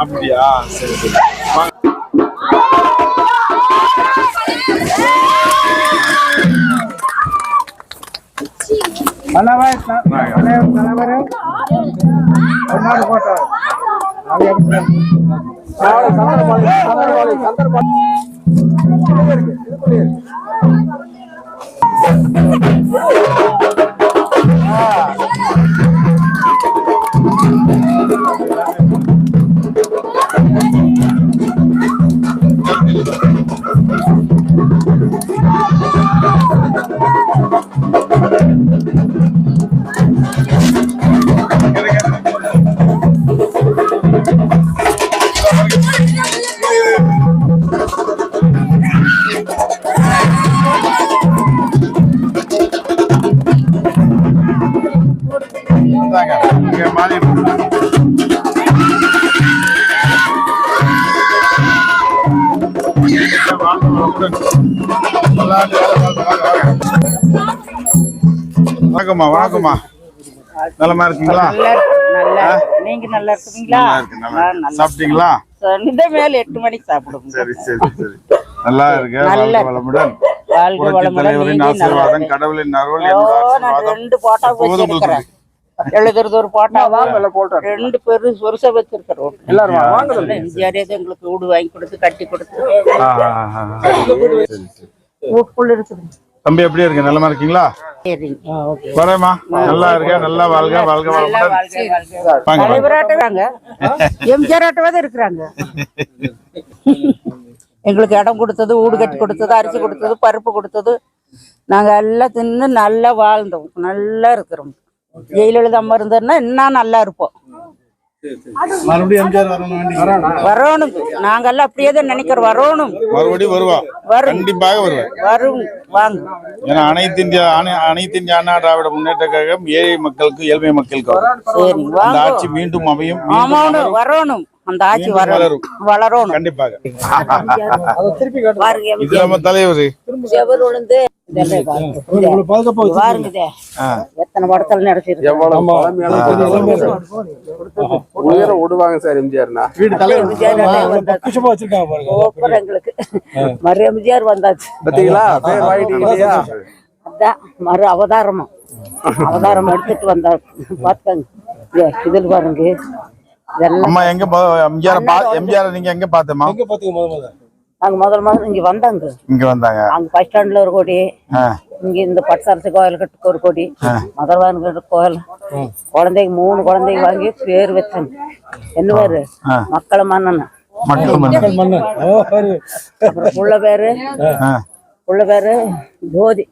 அப்படியா? சரி சரி. வணக்கம்மா. வணக்கம்மா. நலமா இருக்கீங்களா? நீங்க நல்லா இருக்கீங்களா? சாப்பிட்டீங்களா? இந்த மேல 8 மணிக்கு சாப்பிடுவோம். சரி சரி சரி. நல்லா இருக்கு. வாழ்க வளமுடன். தலைவரின் ஆசீர்வாதம், கடவுளின் அருள், ரெண்டு போட்டோ வச்சிருக்கிறேன். எழுதுறது ஒரு போட்டோவா 2 பேரு சொருச வச்சிருக்கிறோம். எல்லாரும் எங்களுக்கு வீடு வாங்கி கொடுத்து கட்டி கொடுத்து வீட்டுக்குள்ள இருக்குது. தம்பி எப்படி இருக்கு? நல்லமா இருக்கீங்களா? வரேம்மா. நல்லா இருக்க. நல்லா வாழ்க வாழ்க வளமுடன். எம்ஜிஆர் இருக்கிறாங்க. எங்களுக்கு இடம் கொடுத்தது, வீடு கட்டி கொடுத்தது, அரிசி கொடுத்தது, பருப்பு கொடுத்தது. நாங்க எல்லாம் தின்னு நல்லா வாழ்ந்தோம். நல்லா இருக்கிறோம். ஜெயலலிதா அம்மா இருந்தாருன்னா இன்னும் நல்லா இருப்போம். வரணும். நாங்கெல்லாம் அப்படியே தான் நினைக்கிறோம். வரணும். மறுபடியும் வருவா. கண்டிப்பாக வருவேன். வரும். வாங்க. ஏன்னா அனைத்து இந்திய அண்ணா திராவிட முன்னேற்ற கழகம் ஏழை மக்களுக்கு, ஏழ்மை மக்களுக்கு அந்த ஆட்சி மீண்டும் அமையும். வரணும். அந்த ஆட்சி வளரும். கண்டிப்பாக. இது நம்ம தலைவர் எத்தனை படத்துல நடிச்சிருக்கு. உயர விடுவாங்க சார். எம்ஜிஆர்னா எங்களுக்கு மறு எம்ஜிஆர் வந்தாச்சு பாத்தீங்களா? அதான் மறு அவதாரம் எடுத்துட்டு வந்தாரு. பாத்துக்காங்க இதில் பாருங்க. அம்மா எங்க எம்ஜிஆர் நீங்க எங்க பாத்தமா? நாங்க முதல் இங்க வந்தாங்க. அங்க பஸ் ஸ்டாண்ட்ல ஒரு கோடி, இங்க இந்த பட்டசரசு கோயில் கட்டுக்கு ஒரு கோடி, முதல்வான் கோயில் குழந்தைங்க 3 குழந்தைங்க வாங்கி பேர் வச்சாங்க. என்ன பேரு? மக்கள மன்னன். புள்ள பேரு ஜோதி.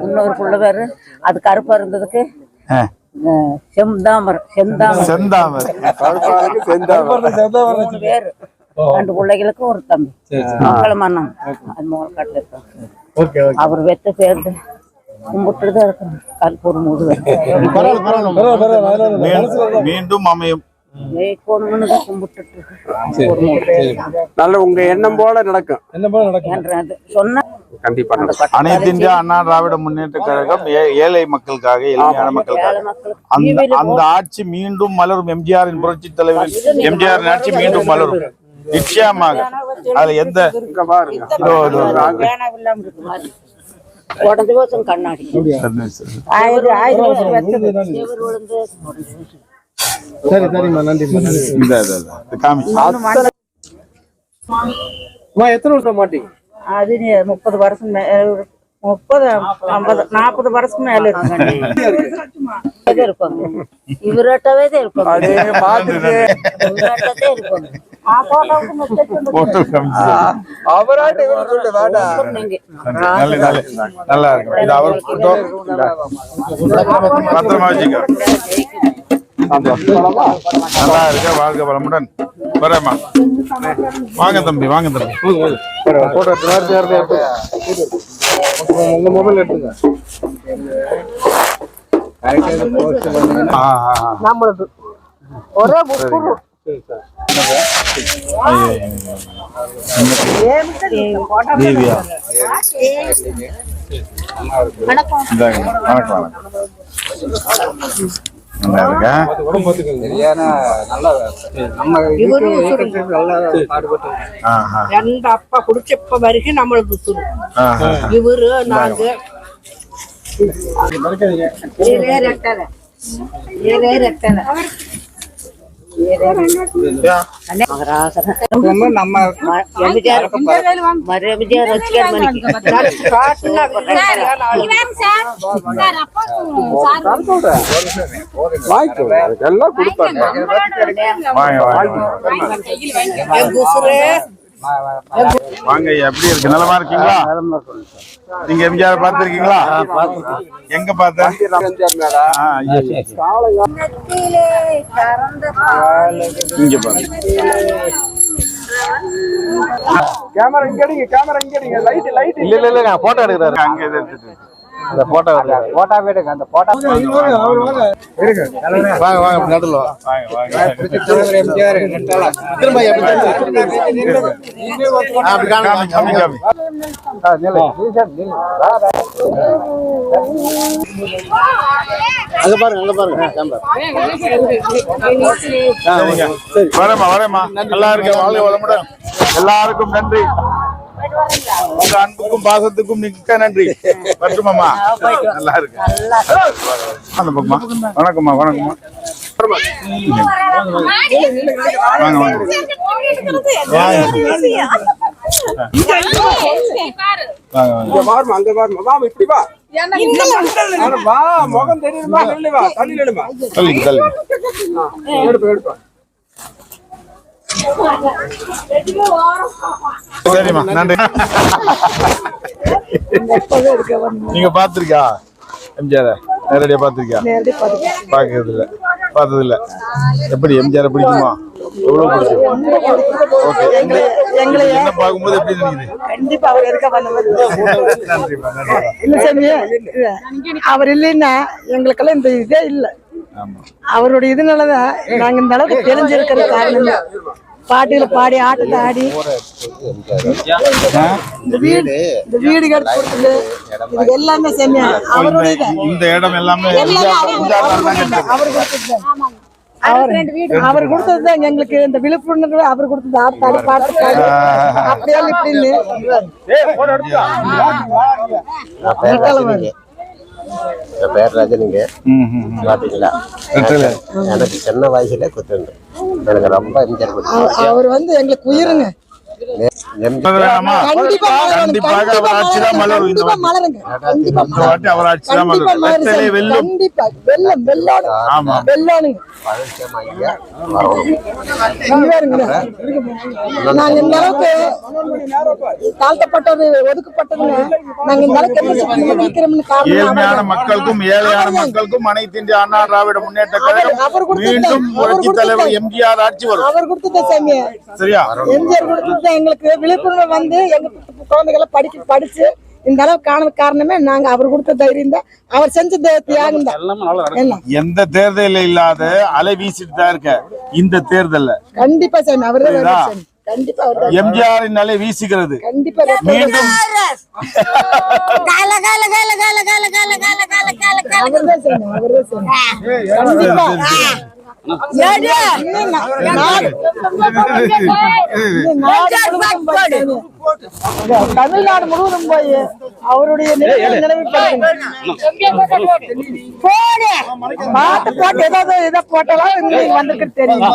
இன்னொரு புள்ள பேரு அது கருப்பா இருந்ததுக்கு பேரு. 2 பிள்ளைகளுக்கும் ஒரு தம்பி. மக்கள மன்னன். அது மூலக்காட்டுல இருக்காங்க. அவர் வெத்த சேர்ந்து கும்பிட்டுதான் இருக்கணும். கல்பூர் மூடு மீண்டும் அமையும். நல்ல உங்க எண்ணம் போல நடக்கும். அனைத்து இந்திய அண்ணா திராவிட முன்னேற்ற கழகம் ஏழை மக்களுக்காக, எளிமையான மக்களுக்காக அந்த ஆட்சி மீண்டும் மலரும். எம்ஜிஆரின் புரட்சி தலைவர் எம்ஜிஆரின் ஆட்சி மீண்டும் மலரும். நிச்சயமாக. அதுல எந்த கண்ணாடி சரி சரிம்மா. நன்றி. எத்தனை வருஷம் மாட்டீங்க? அது 30 வருஷம் 30, 50, 40 வருஷம் மேல இருப்பாங்க. இவரட்டவே இருப்பாங்க. நல்லா இருக்கும். இது அவர் பத்திரமா வச்சுக்க. நல்லா இருக்க. வாழ்க வளமுடன். வரேம்மா. வாங்க தம்பி. வாங்க தம்பி. உங்க மொபைல் எடுத்துங்க. நம்மளுக்கு ஒரே தேவியா இந்தாங்க. வணக்கம் நல்லா இருக்கா? ஆஹா. ரெண்டு அப்பா குடிச்ச இப்ப வரைக்கும் நம்மளுக்கு சுடு. ஆஹா. இவரு நாங்க ஏரே ரெட்டலை. வாங்க ஐயா, எப்படி இருக்கு? நலமா இருக்கீங்களா? நீங்க எம்ஜிஆர் பார்த்திருக்கீங்களா? எங்க பார்த்த? இங்க பாருங்க. கேமரா இங்க அடிங்க, கேமரா இங்க அடிங்க. லைட் லைட் இல்ல போட்டோ எடுக்கறாரு. அங்க இதை எடுத்துட்டு அந்த போட்டோ போட்டோ எடுங்க. அந்த போட்டோ இருங்க. வாங்க வாங்க நடுல வாங்க வாங்க. எம்ஜிஆர் நெட்டால திரும்ப அப்படி காமி காமி காமி. அங்க பாருங்க கேமரா. வரேம்மா வரேம்மா. நல்லா இருக்கேன். வாழ்க வளமுடன். எல்லாருக்கும் நன்றி. உங்க அன்புக்கும் பாசத்துக்கும் மிக்க நன்றி. வரட்டுமாம்மா? நல்லா இருக்கு. அந்த பக்கமா. வணக்கம்மா வணக்கம்மா. வாங்க வாங்க. அங்க பாருமா வா இப்படி வா. வா முகம் தெரியுமா? நில்லு வா. தள்ளி நில்லுமா. தள்ளி தள்ளி. எடுப்பா. சரிம்மா நன்றி. நீங்க பாத்திருக்கா எம்ஜிஆர்? நேரடியா பாத்திருக்கா? பாக்குறது இல்ல, பார்த்தது இல்ல. எப்படி எம்ஜிஆர் பிடிக்குமா? எவ்வளவு பிடிக்கும்? ஓகே. என்ன பார்க்கும்போது எப்படி நினைக்குது? கண்டிப்பா அவர் இருக்க நன்றிப்பா நன்றி. இல்ல சாமி, அவர் இல்லைன்னா எங்களுக்கெல்லாம் இந்த இதே இல்ல. ஆமா. அவருடைய இதனாலதான் நாங்க இந்த அளவுக்கு தெரிஞ்சிருக்கிற காரணம். பாட்டியில பாடி ஆட்டத்தை ஆடி இந்த வீடு கட்டி கொடுத்தது இது எல்லாமே சாமி அவருடைய இந்த இடம் எல்லாமே அவர் கொடுத்ததுதான் எங்களுக்கு இந்த விழுப்புணர்வு. அவர் கொடுத்தது ஆட்டாடி பாட்டு அப்படியே இப்படின்னு பேர் ரஜினிங்க. பாத்தீங்களா, எனக்கு சின்ன வயசுல குத்துண்டு எனக்கு ரொம்ப எம்ஜிஆர் பிடிக்கும். அவர் வந்து எங்களுக்கு உயிருங்க. கண்டிப்பாக அவர் ஆட்சிதான் மலரும். இந்த வாட்டி அவர் ஆட்சிதான் மலரும். கண்டிப்பா வெள்ளம் வெள்ளாடு. ஆமா வெள்ளாடுங்க. நாங்க இந்த அளவுக்கு தாழ்த்தப்பட்டது ஒதுக்கப்பட்டதுங்க. நாங்க இந்த அளவுக்கு ஏழ்மையான மக்களுக்கும் ஏழையான மக்களுக்கும் அனைத்து இந்திய அண்ணா திராவிட முன்னேற்ற கழகம் மீண்டும் புரட்சி தலைவர் எம்ஜிஆர் ஆட்சி வரும். அவர் கொடுத்தது சாமி. சரியா? எம்ஜிஆர் கொடுத்தது எங்களுக்கு விழிப்புணர்வு வந்து எங்க குழந்தைகளை படிச்சு இந்த அளவுக்கு காரணமே நாங்க அவர் கொடுத்த தைரியம் தான். அவர் செஞ்ச தியாகம் தான். எந்த தேர்தலில் இல்லாத அலை வீசிட்டு தான் இருக்க இந்த தேர்தல்ல. கண்டிப்பா சாமி அவரே கண்டிப்பா எம்ஜிஆரின் அலை வீசுகிறது. கண்டிப்பா மீண்டும் தமிழ்நாடு முழுவதும் போய் அவருடைய நினைவு போட்டு ஏதாவது இதை போட்டாலும் வந்துட்டு தெரியும்.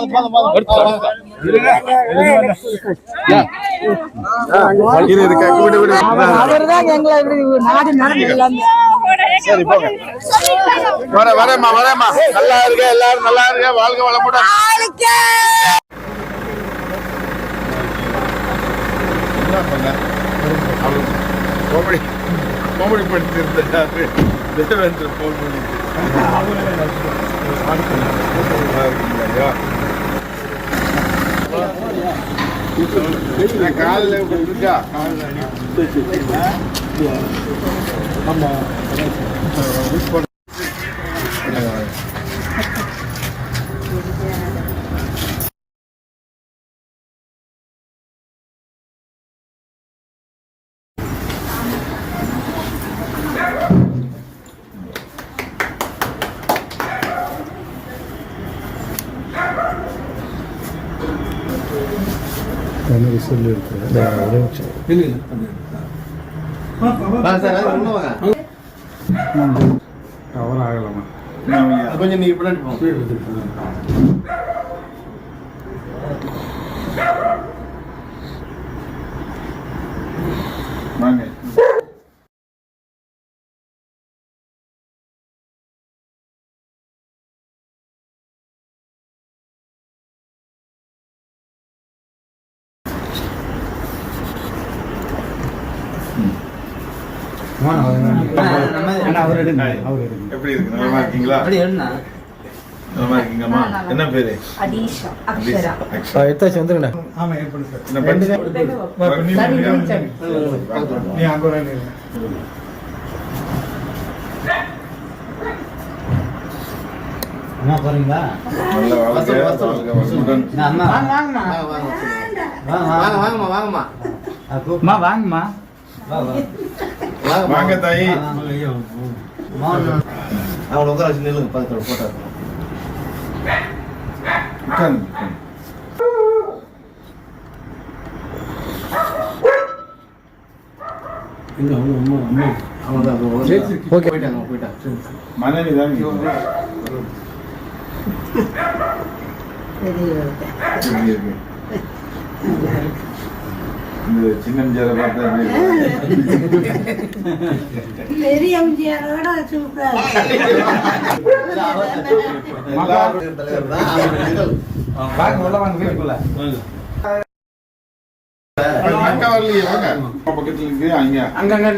அவர்தான் எங்களை நாடு நடந்து. சரி போங்க. வரேம்மா வரேம்மா. நல்லா இருக்க, எல்லாரும் நல்லா இருக்க. வாழ்க வளமுடன். என்ன பண்ண கோமடி படித்திருந்தாரு தேவேந்திர போன் பண்ணி காலில் இருக்கா? ஆமா கொஞ்சம் நீங்க பின்னாடி வாங்க. எப்படி இருக்கு? நலமா இருக்கீங்களா? நலமா இருக்கீங்கம்மா? என்ன பேரு? அடீஷா அக்ஷரா எடுத்தாச்சு வந்துருங்கண்ணா. என்ன படிச்சு? நீ அங்க வரேன். அம்மா போறீங்களா? நல்ல வாழ்க்கை, வாழ்க வளமுடன். அம்மா வாங்கம்மா. வாங்கம்மா. அம்மா வாங்கம்மா. வாங்க தாயி. அவங்கள உட்கார வச்சு நில்லுங்க, பக்கத்துல போட்டோ உட்காருங்க. மனைவி தான் இந்த சின்ன ஜாத பார்த்தா பெரிய எம்ஜிஆரோட சூப்பர் வாங்க உள்ள வாங்க வீட்டுக்குள்ள. அக்கா வரலையே, வாங்க. பக்கத்துல இருக்கு அங்க. அங்கங்க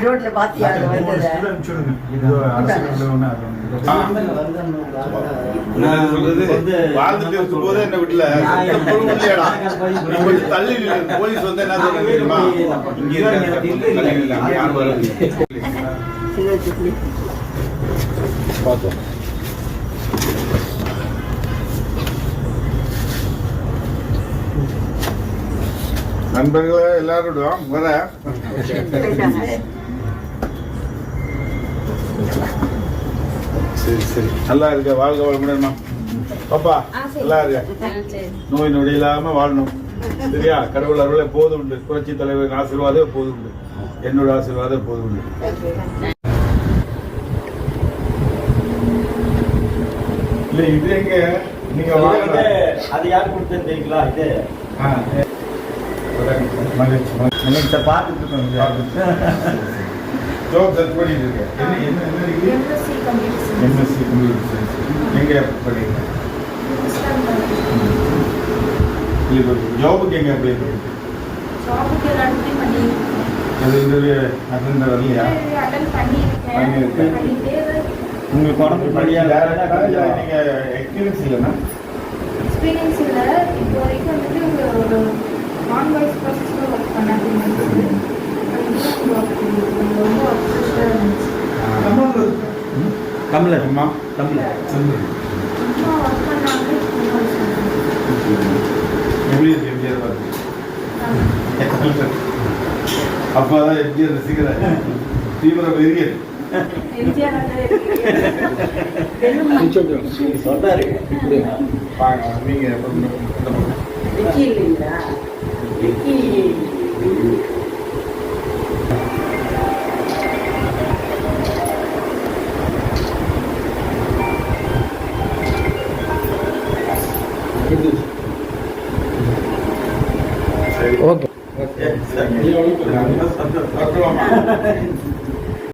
ரோட்ல பாத்தியா வாழ்ந்துட்டு இருக்கும் போது என்ன வீட்டுல தள்ளி போலீஸ் வந்து என்ன சொல்றது தெரியுமா? இங்க யாரும் வரல. பார்த்தோம். நண்பர்களே எல்லாரும் வர சரி சரி நல்லா இருக்க, வாழ்க வளமுடன்மா. பாப்பா நல்லா இருக்க, நோய் நொடி இல்லாம வாழணும். சரியா? கடவுள் அருளை போதும் உண்டு. புரட்சி தலைவரின் ஆசீர்வாதம் போதும் உண்டு. என்னோட ஆசீர்வாதம் போதும் உண்டு. இல்ல இது எங்க நீங்க வாங்க. அது யார் கொடுத்தேன்னு தெரியுங்களா? இது மகிழ்ச்சி பார்த்துட்டு இருக்கோம். ஜோப் செட் பண்ணிட்டு இருக்கேன். MSc computer science. எங்க படிக்கிறீங்க? ஜாபுக்கு எங்க அப்ளை பண்ணிருக்கீங்க? அது இன்டர்வியூ அட்டெண்ட் வரலையா? உங்களுக்கு உடம்பு படியா நீங்க எக்ஸ்பீரியன்ஸ் இல்லைன்னா? எக்ஸ்பீரியன்ஸ் இல்லை. இப்போ வரைக்கும் வந்துட்டு ஒரு நான் வாய்ஸ் ப்ராசஸில் ஒர்க் பண்ணாங்க. ரொம்ப அப்ரிஷியேட்டாக இருந்துச்சு. தமிழ் அம்மா தமிழ் ரொம்ப ஒர்க் பண்ணாங்க. எப்படி இருக்கு எம்ஜிஆர் பார்த்து? அப்பாதான் எம்ஜிஆர் ரசிகர், தீவிர வெறியர். எம்ஜிஆர் சொன்னாரு. நீங்க விக்கி இல்லைங்களா? விக்கி ஓகே. ஓகே.